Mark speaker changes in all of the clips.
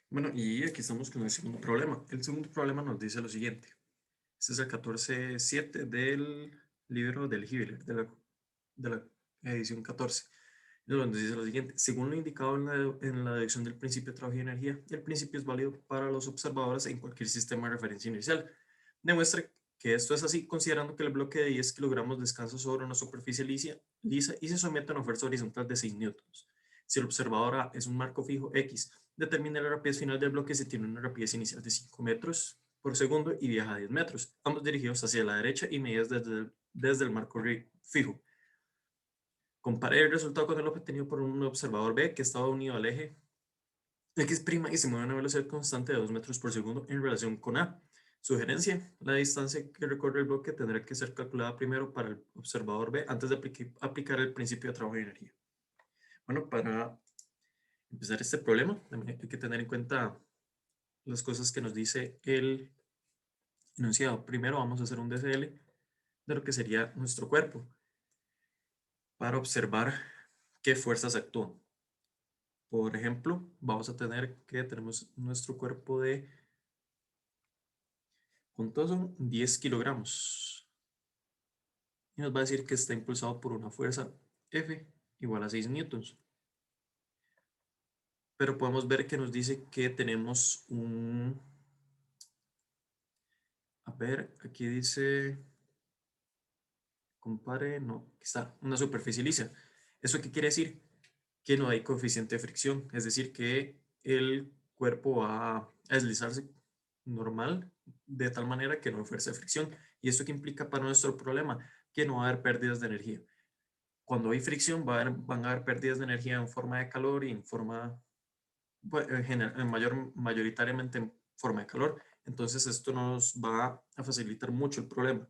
Speaker 1: Bueno, y aquí estamos con el segundo problema. El segundo problema nos dice lo siguiente. Este es el 14.7 del libro del Hibbeler, de la edición 14. Donde dice lo siguiente. Según lo indicado en la dirección del principio de trabajo y energía, el principio es válido para los observadores en cualquier sistema de referencia inicial. Demuestra que esto es así considerando que el bloque de 10 kilogramos descansa sobre una superficie lisa y se somete a una fuerza horizontal de 6 newtons. Si el observador A es un marco fijo X, determina la rapidez final del bloque si tiene una rapidez inicial de 5 metros por segundo y viaja a 10 metros, ambos dirigidos hacia la derecha y medidas desde el marco fijo. Compare el resultado con el obtenido por un observador B que estaba unido al eje X' y se mueve a una velocidad constante de 2 metros por segundo en relación con A. Sugerencia: la distancia que recorre el bloque tendrá que ser calculada primero para el observador B antes de aplicar el principio de trabajo y energía. Bueno, para empezar este problema, también hay que tener en cuenta las cosas que nos dice el enunciado. Primero vamos a hacer un DCL de lo que sería nuestro cuerpo para observar qué fuerzas actúan. Por ejemplo, vamos a tener que tenemos nuestro cuerpo de, ¿cuántos son? 10 kilogramos. Y nos va a decir que está impulsado por una fuerza F igual a 6 newtons. Pero podemos ver que nos dice que tenemos un... A ver, aquí dice... Compare, no, aquí está, una superficie lisa. ¿Eso qué quiere decir? Que no hay coeficiente de fricción, es decir, que el cuerpo va a deslizarse normal de tal manera que no hay fuerza de fricción. ¿Y esto qué implica para nuestro problema? Que no va a haber pérdidas de energía. Cuando hay fricción van a haber pérdidas de energía en forma de calor y en forma, pues, mayoritariamente en forma de calor. Entonces esto nos va a facilitar mucho el problema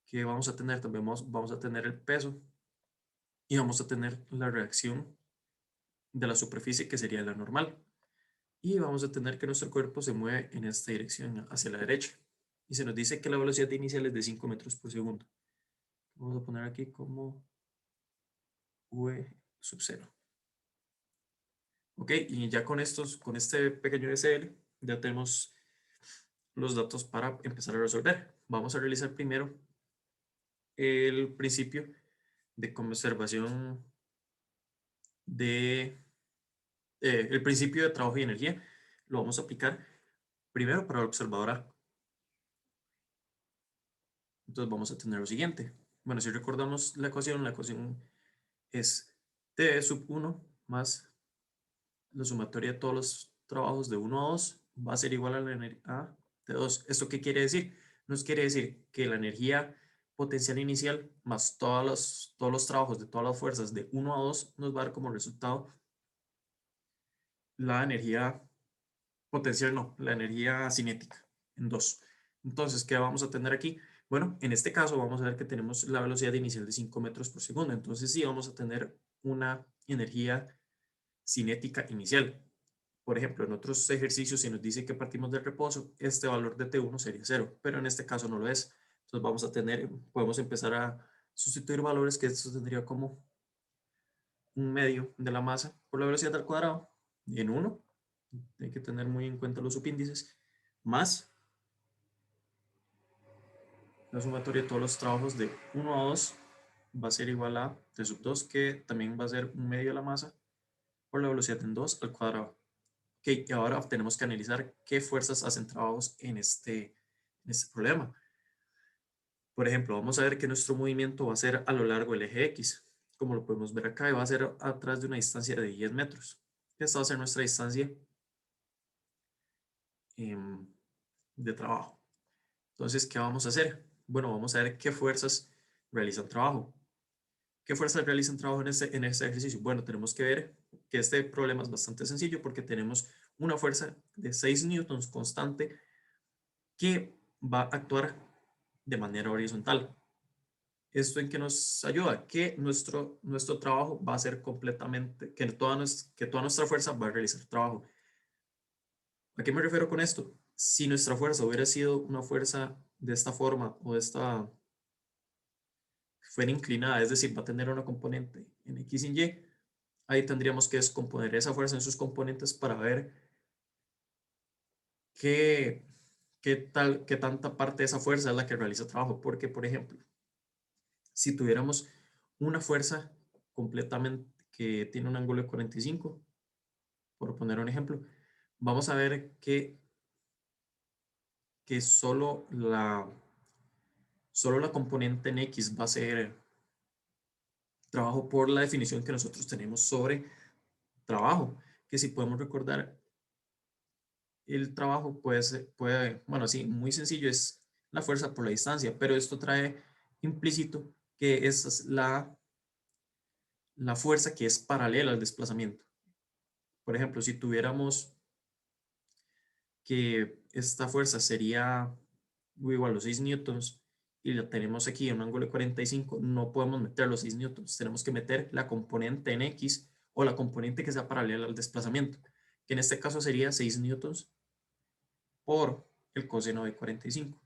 Speaker 1: que vamos a tener. También vamos a tener el peso y vamos a tener la reacción de la superficie que sería la normal. Y vamos a tener que nuestro cuerpo se mueve en esta dirección, hacia la derecha. Y se nos dice que la velocidad inicial es de 5 metros por segundo. Vamos a poner aquí como V sub 0. Ok, y ya con este pequeño SL, ya tenemos los datos para empezar a resolver. Vamos a realizar primero el principio de conservación de, el principio de trabajo y energía. Lo vamos a aplicar primero para el observador A. Entonces vamos a tener lo siguiente. Bueno, si recordamos la ecuación es T sub 1 más la sumatoria de todos los trabajos de 1 a 2 va a ser igual a la energía a T2. ¿Esto qué quiere decir? Nos quiere decir que la energía potencial inicial más todos los trabajos de todas las fuerzas de 1 a 2 nos va a dar como resultado la energía potencial, no, la energía cinética en 2. Entonces, ¿qué vamos a tener aquí? Bueno, en este caso vamos a ver que tenemos la velocidad inicial de 5 metros por segundo. Entonces sí vamos a tener una energía cinética inicial. Por ejemplo, en otros ejercicios, si nos dice que partimos del reposo, este valor de T1 sería 0, pero en este caso no lo es. Entonces podemos empezar a sustituir valores que esto tendría como un medio de la masa por la velocidad al cuadrado en 1. Hay que tener muy en cuenta los subíndices, más la sumatoria de todos los trabajos de 1 a 2 va a ser igual a T sub 2, que también va a ser un medio de la masa por la velocidad en 2 al cuadrado. Ok, y ahora tenemos que analizar qué fuerzas hacen trabajos en este problema. Por ejemplo, vamos a ver que nuestro movimiento va a ser a lo largo del eje X, como lo podemos ver acá, y va a ser a través de una distancia de 10 metros. Esta va a ser nuestra distancia de trabajo. Entonces, ¿qué vamos a hacer? Bueno, vamos a ver qué fuerzas realizan trabajo. ¿Qué fuerzas realizan trabajo en este ejercicio? Bueno, tenemos que ver que este problema es bastante sencillo porque tenemos una fuerza de 6 newtons constante que va a actuar de manera horizontal. ¿Esto en qué nos ayuda? Que nuestro trabajo va a ser completamente, que toda nuestra fuerza va a realizar trabajo. ¿A qué me refiero con esto? Si nuestra fuerza hubiera sido una fuerza de esta forma o fuera inclinada, es decir, va a tener una componente en X y en Y, ahí tendríamos que descomponer esa fuerza en sus componentes para ver qué, qué tanta parte de esa fuerza es la que realiza trabajo. Porque, por ejemplo, si tuviéramos una fuerza completamente que tiene un ángulo de 45, por poner un ejemplo, vamos a ver que solo la componente en X va a ser trabajo por la definición que nosotros tenemos sobre trabajo, que si podemos recordar, el trabajo bueno, sí, muy sencillo, es la fuerza por la distancia, pero esto trae implícito que esa es la fuerza que es paralela al desplazamiento. Por ejemplo, si tuviéramos que esta fuerza sería igual a los 6 newtons y la tenemos aquí en un ángulo de 45, no podemos meter los 6 newtons, tenemos que meter la componente en X o la componente que sea paralela al desplazamiento, que en este caso sería 6 newtons por el coseno de 45.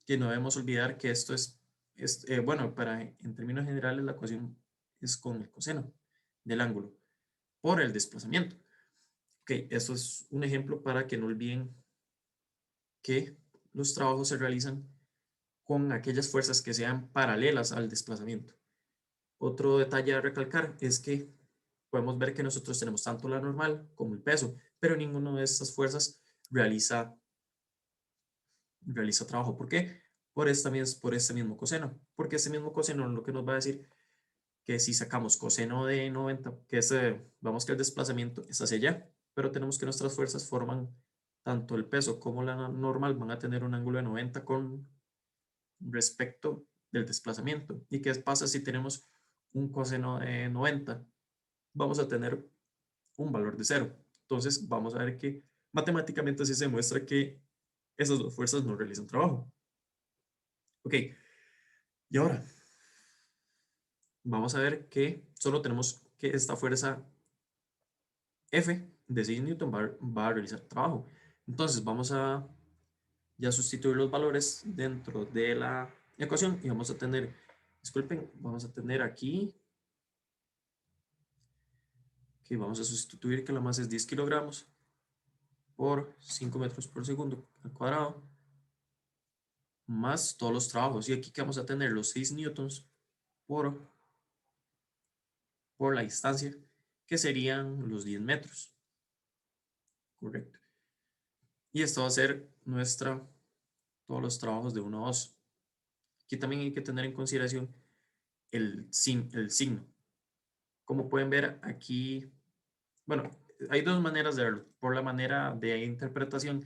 Speaker 1: Que no debemos olvidar que esto bueno, en términos generales la ecuación es con el coseno del ángulo por el desplazamiento. Ok, eso es un ejemplo para que no olviden que los trabajos se realizan con aquellas fuerzas que sean paralelas al desplazamiento. Otro detalle a recalcar es que podemos ver que nosotros tenemos tanto la normal como el peso, pero ninguna de estas fuerzas realiza trabajo. ¿Por qué? Por este mismo coseno. Porque este mismo coseno es lo que nos va a decir que si sacamos coseno de 90, vamos que el desplazamiento es hacia allá, pero tenemos que nuestras fuerzas forman tanto el peso como la normal van a tener un ángulo de 90 con respecto del desplazamiento. ¿Y qué pasa si tenemos un coseno de 90? Vamos a tener un valor de cero. Entonces vamos a ver que matemáticamente así se muestra que esas dos fuerzas no realizan trabajo. Ok, y ahora vamos a ver que solo tenemos que esta fuerza F de 6 newton va a realizar trabajo. Entonces vamos a ya sustituir los valores dentro de la ecuación y vamos a tener, disculpen, vamos a tener aquí que vamos a sustituir que la masa es 10 kilogramos por 5 metros por segundo al cuadrado más todos los trabajos. Y aquí que vamos a tener los 6 newtons por, por la distancia, que serían los 10 metros. Correcto. Y esto va a ser todos los trabajos de 1 a 2. Aquí también hay que tener en consideración el signo. Como pueden ver aquí, bueno, hay dos maneras de verlo. Por la manera de interpretación,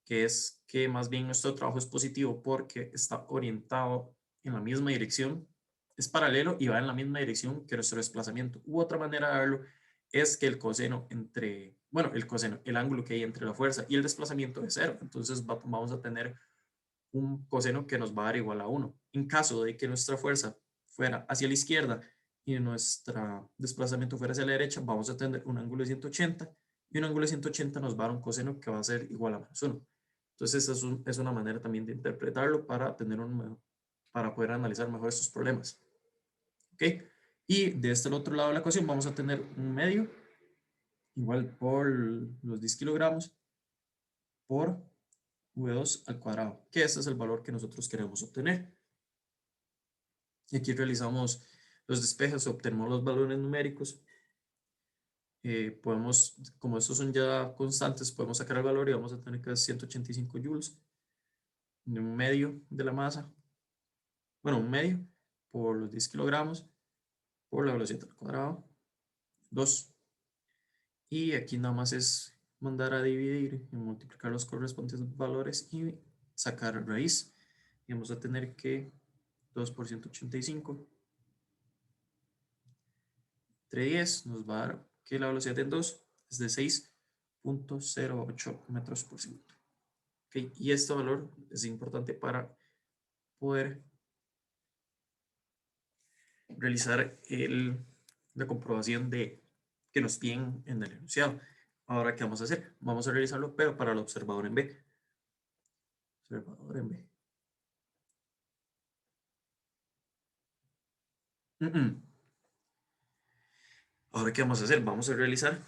Speaker 1: que es que más bien nuestro trabajo es positivo porque está orientado en la misma dirección, es paralelo y va en la misma dirección que nuestro desplazamiento. U otra manera de verlo es que el coseno bueno, el ángulo que hay entre la fuerza y el desplazamiento es cero. Entonces vamos a tener un coseno que nos va a dar igual a 1. En caso de que nuestra fuerza fuera hacia la izquierda y nuestro desplazamiento fuera hacia la derecha, vamos a tener un ángulo de 180 y un ángulo de 180 nos va a dar un coseno que va a ser igual a -1. Entonces, es una manera también de interpretarlo para poder analizar mejor estos problemas. ¿Ok? Y de este otro lado de la ecuación vamos a tener un medio igual por los 10 kilogramos por V2 al cuadrado, que este es el valor que nosotros queremos obtener. Y aquí realizamos los despejes, obtenemos los valores numéricos. Como estos son ya constantes, podemos sacar el valor y vamos a tener que es 185 joules de un medio de la masa. Bueno, un medio por los 10 kilogramos por la velocidad al cuadrado, 2. Y aquí nada más es mandar a dividir y multiplicar los correspondientes valores y sacar raíz. Y vamos a tener que 2 por 185 entre 10 nos va a dar que la velocidad en 2 es de 6.08 metros por segundo. ¿Okay? Y este valor es importante para poder realizar la comprobación de que nos piden en el enunciado. Ahora, ¿qué vamos a hacer? Vamos a realizarlo, pero para el observador en B. Observador en B. Ahora, ¿qué vamos a hacer? Vamos a realizar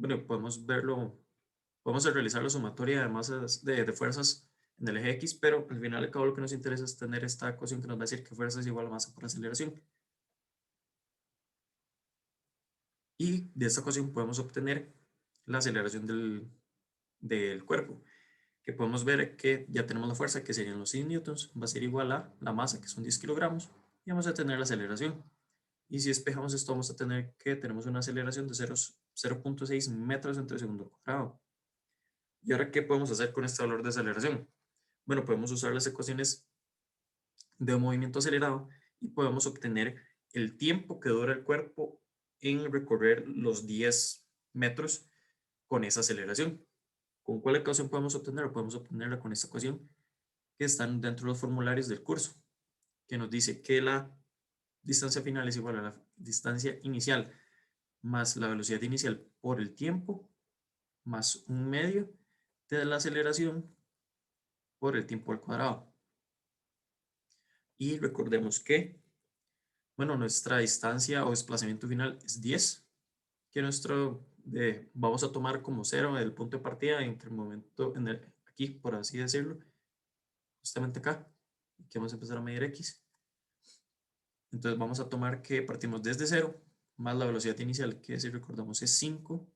Speaker 1: bueno, podemos verlo, podemos realizar la sumatoria de masas de fuerzas en el eje X, pero al final de cabo lo que nos interesa es tener esta ecuación que nos va a decir que fuerza es igual a masa por aceleración. Y de esta ecuación podemos obtener la aceleración del cuerpo, que podemos ver que ya tenemos la fuerza, que serían los 6 newtons, va a ser igual a la masa, que son 10 kilogramos, y vamos a tener la aceleración. Y si despejamos esto, vamos a tener que tenemos una aceleración de 0.6 metros entre segundo cuadrado. ¿Y ahora qué podemos hacer con este valor de aceleración? Bueno, podemos usar las ecuaciones de un movimiento acelerado y podemos obtener el tiempo que dura el cuerpo en recorrer los 10 metros con esa aceleración. ¿Con cuál ecuación podemos obtenerla? Podemos obtenerla con esta ecuación que están dentro de los formularios del curso, que nos dice que la distancia final es igual a la distancia inicial más la velocidad inicial por el tiempo más un medio de la aceleración por el tiempo al cuadrado. Y recordemos que, bueno, nuestra distancia o desplazamiento final es 10, que vamos a tomar como 0 el punto de partida entre el momento, aquí, por así decirlo, justamente acá, que vamos a empezar a medir X. Entonces vamos a tomar que partimos desde 0, más la velocidad inicial, que si recordamos es 5,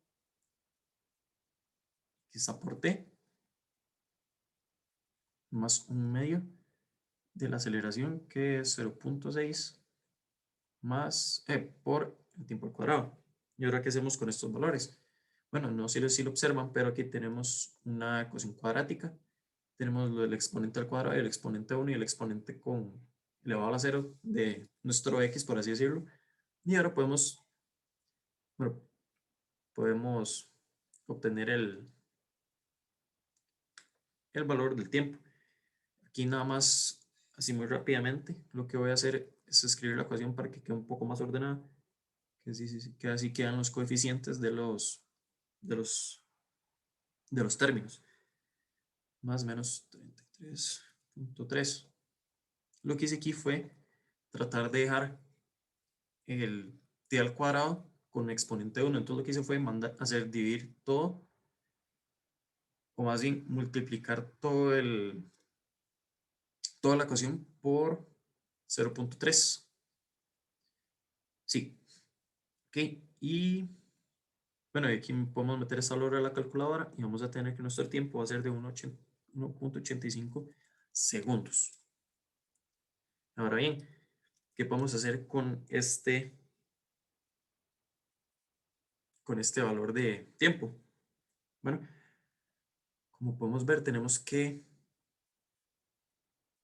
Speaker 1: que está por T, más un medio de la aceleración, que es 0.6 más por el tiempo al cuadrado. ¿Y ahora qué hacemos con estos valores? Bueno, no sé si lo observan, pero aquí tenemos una ecuación cuadrática. Tenemos lo del exponente al cuadrado, el exponente 1 y el exponente con elevado a la 0 de nuestro x, por así decirlo. Y ahora bueno, podemos obtener el valor del tiempo. Aquí nada más, así muy rápidamente, lo que voy a hacer es escribir la ecuación para que quede un poco más ordenada, que así quedan los coeficientes de los, de los términos. Más o menos 33.3. Lo que hice aquí fue tratar de dejar el t al cuadrado con exponente 1. Entonces lo que hice fue hacer dividir todo, o más bien multiplicar toda la ecuación por 0.3. Sí, ok. Y bueno, aquí podemos meter esta valor a la calculadora y vamos a tener que nuestro tiempo va a ser de 1.85 segundos. Ahora bien, ¿qué podemos hacer con este valor de tiempo? Bueno, como podemos ver, tenemos que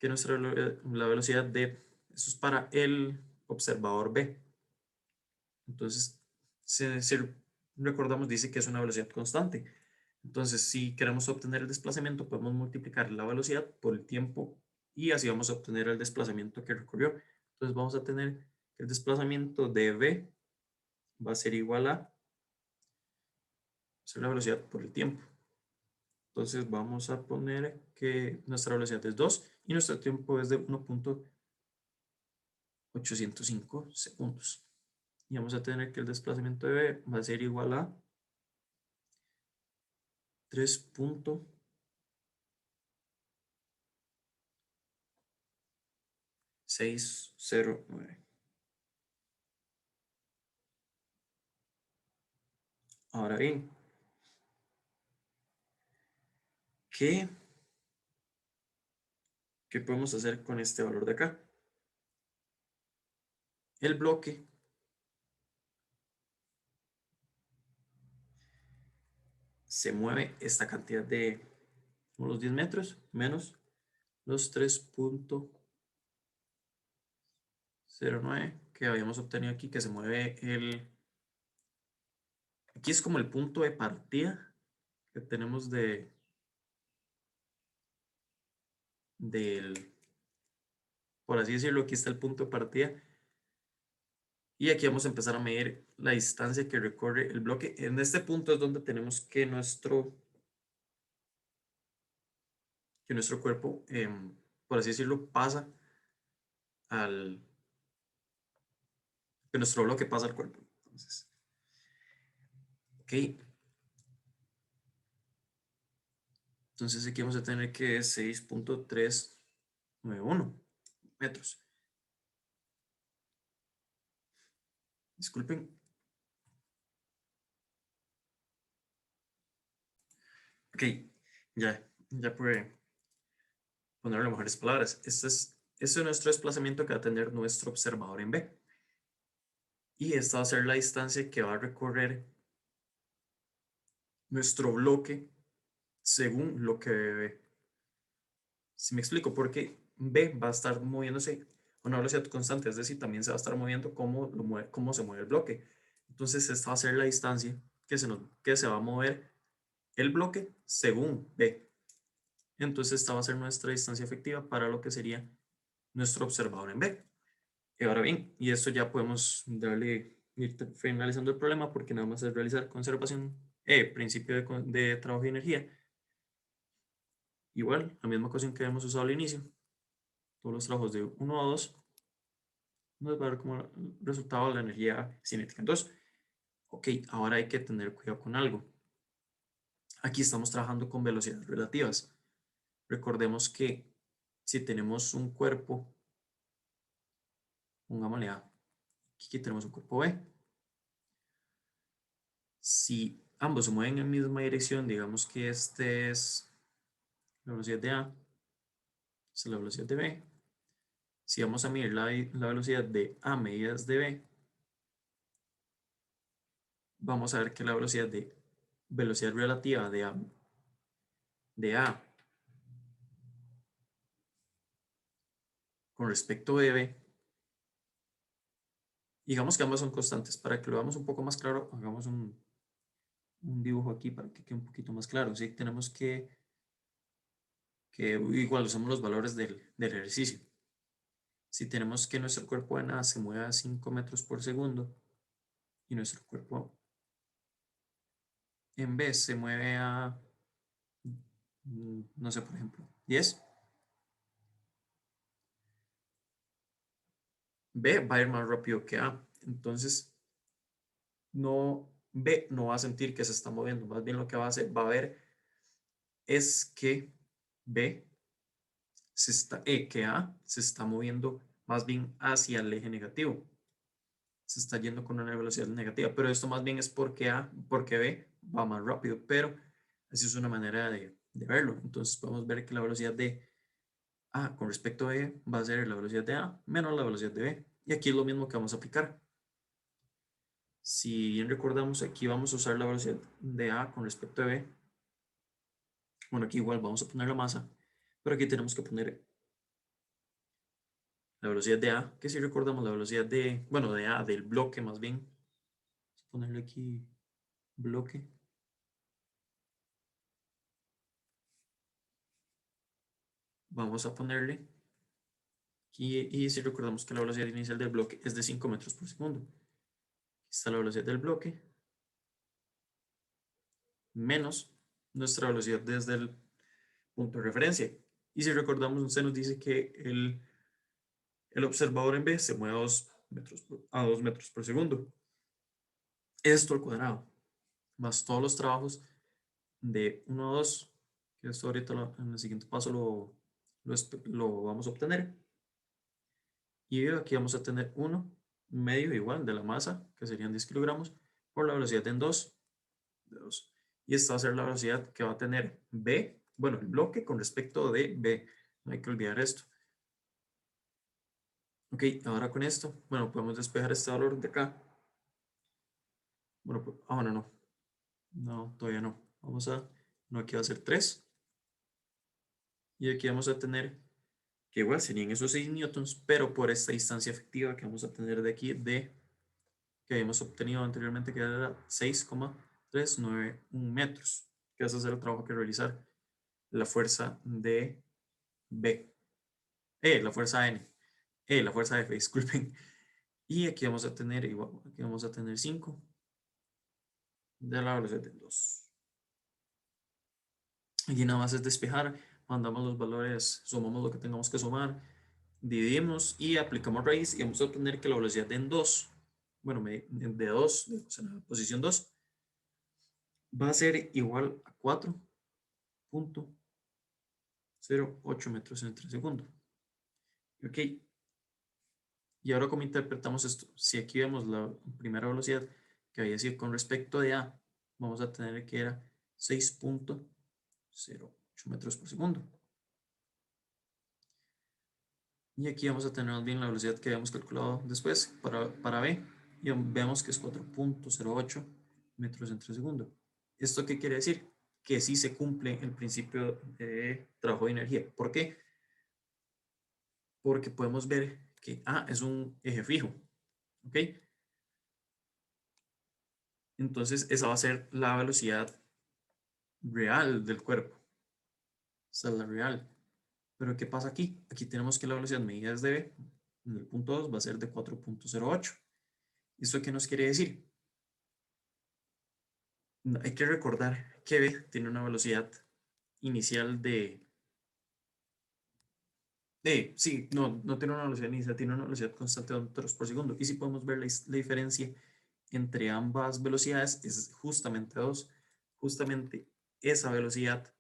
Speaker 1: la velocidad de, eso es para el observador B. Entonces, si recordamos, dice que es una velocidad constante. Entonces, si queremos obtener el desplazamiento, podemos multiplicar la velocidad por el tiempo y así vamos a obtener el desplazamiento que recorrió. Entonces, vamos a tener que el desplazamiento de V va a ser igual a la velocidad por el tiempo. Entonces, vamos a poner que nuestra velocidad es 2 y nuestro tiempo es de 1.805 segundos. Y vamos a tener que el desplazamiento de V va a ser igual a 3.609. Ahora bien, ¿qué podemos hacer con este valor de acá? El bloque se mueve esta cantidad de los 10 metros menos los 3.09 que habíamos obtenido aquí, que se mueve aquí es como el punto de partida que tenemos por así decirlo, aquí está el punto de partida. Y aquí vamos a empezar a medir la distancia que recorre el bloque. En este punto es donde tenemos que nuestro cuerpo, por así decirlo, que nuestro bloque pasa al cuerpo. Entonces, ok, Entonces aquí vamos a tener que es 6.391 metros. Disculpen. Ok, ya pude ponerle mejores palabras. Este es nuestro desplazamiento que va a tener nuestro observador en B. Y esta va a ser la distancia que va a recorrer nuestro bloque según lo que ve. Si me explico, porque B va a estar moviéndose a una velocidad constante, es decir, también se va a estar moviendo cómo se mueve el bloque. Entonces, esta va a ser la distancia que se va a mover el bloque según B. Entonces, esta va a ser nuestra distancia efectiva para lo que sería nuestro observador en B. Y ahora bien, y esto ya podemos ir finalizando el problema porque nada más es realizar conservación, principio de trabajo y energía. Igual, la misma ecuación que habíamos usado al inicio, todos los trabajos de 1 a 2 nos va a dar como resultado la energía cinética. Entonces, ok, ahora hay que tener cuidado con algo. Aquí estamos trabajando con velocidades relativas. Recordemos que si tenemos un cuerpo, pongámosle A, aquí tenemos un cuerpo B. Si ambos se mueven en la misma dirección, digamos que este es la velocidad de A, esta es la velocidad de B. Si vamos a medir la velocidad de A medidas de B, vamos a ver que la velocidad relativa de A con respecto a B, digamos que ambas son constantes. Para que lo veamos un poco más claro, hagamos un dibujo aquí para que quede un poquito más claro. ¿Sí? Tenemos que igual usamos los valores del ejercicio. Si tenemos que nuestro cuerpo en A se mueve a 5 metros por segundo y nuestro cuerpo en B se mueve a, no sé, por ejemplo, 10, B va a ir más rápido que A. Entonces, B no va a sentir que se está moviendo. Más bien lo que va a ver es que B que A se está moviendo más bien hacia el eje negativo. Se está yendo con una velocidad negativa, pero esto más bien es porque B va más rápido, pero así es una manera de verlo. Entonces podemos ver que la velocidad de A con respecto a B va a ser la velocidad de A menos la velocidad de B. Y aquí es lo mismo que vamos a aplicar. Si bien recordamos, aquí vamos a usar la velocidad de A con respecto a B. Bueno, aquí igual vamos a poner la masa, pero aquí tenemos que poner la velocidad de A, que si recordamos la velocidad de A, del bloque más bien. Vamos a ponerle aquí bloque. Vamos a ponerle aquí, y si recordamos que la velocidad inicial del bloque es de 5 metros por segundo. Aquí está la velocidad del bloque, menos nuestra velocidad desde el punto de referencia. Y si recordamos, se nos dice que el observador en B se mueve a 2 metros por segundo. Esto al cuadrado, más todos los trabajos de 1 a 2, que esto ahorita en el siguiente paso lo vamos a obtener. Y aquí vamos a tener 1 medio igual de la masa, que serían 10 kilogramos, por la velocidad en 2 de 2. Y esta va a ser la velocidad que va a tener B, bueno, el bloque con respecto de B. No hay que olvidar esto. Ok, ahora con esto, bueno, podemos despejar este valor de acá. Bueno, bueno, no. No, todavía no. No, aquí va a ser 3. Y aquí vamos a tener, que igual serían esos 6 newtons, pero por esta distancia efectiva que vamos a tener de aquí, que habíamos obtenido anteriormente, que era 6,391 metros. Que vas a hacer el trabajo que realizar la fuerza de B. La fuerza N. La fuerza F, disculpen. Y aquí vamos a tener igual, aquí vamos a tener 5 de la velocidad de 2. Aquí nada más es despejar, mandamos los valores, sumamos lo que tengamos que sumar, dividimos y aplicamos raíz y vamos a obtener que la velocidad en 2, bueno, de 2, en la posición 2, va a ser igual a 4.0 0,8 metros entre segundo. Ok. Y ahora, ¿cómo interpretamos esto? Si aquí vemos la primera velocidad que había sido con respecto de A, vamos a tener que era 6,08 metros por segundo. Y aquí vamos a tener más bien la velocidad que habíamos calculado después para B. Y vemos que es 4,08 metros entre segundo. ¿Esto qué quiere decir? Que sí se cumple el principio de trabajo de energía. ¿Por qué? Porque podemos ver que A es un eje fijo. ¿Ok? Entonces esa va a ser la velocidad real del cuerpo. Esa es la real. Pero ¿qué pasa aquí? Aquí tenemos que la velocidad medida desde B, en el punto 2, va a ser de 4,08. ¿Esto qué nos quiere decir? Hay que recordar que B tiene una velocidad inicial sí, no tiene una velocidad inicial, tiene una velocidad constante de 2 metros por segundo. Y si podemos ver la diferencia entre ambas velocidades es justamente 2, justamente esa velocidad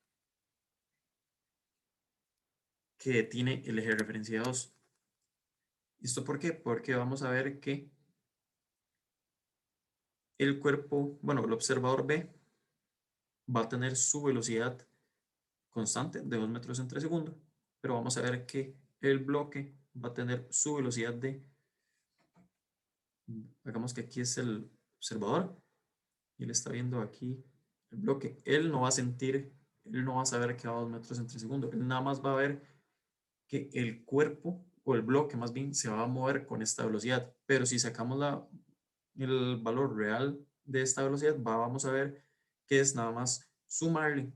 Speaker 1: que tiene el eje de referencia 2. ¿Esto por qué? Porque vamos a ver que el cuerpo, bueno, el observador B va a tener su velocidad constante de 2 metros entre segundo, pero vamos a ver que el bloque va a tener su velocidad hagamos que aquí es el observador y él está viendo aquí el bloque. Él no va a sentir, él no va a saber que va a 2 metros entre segundo, él nada más va a ver que el cuerpo o el bloque más bien se va a mover con esta velocidad, pero si sacamos el valor real de esta velocidad, vamos a ver que es nada más sumarle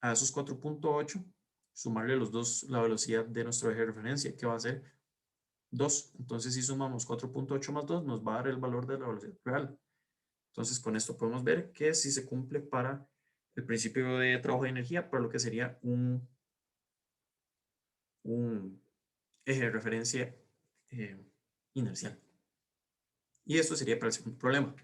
Speaker 1: a esos 4,8, sumarle los dos la velocidad de nuestro eje de referencia, que va a ser 2. Entonces, si sumamos 4,8 más 2, nos va a dar el valor de la velocidad real. Entonces, con esto podemos ver que si se cumple para el principio de trabajo de energía, para lo que sería un eje de referencia eh, inercial. Y esto sería para el segundo problema.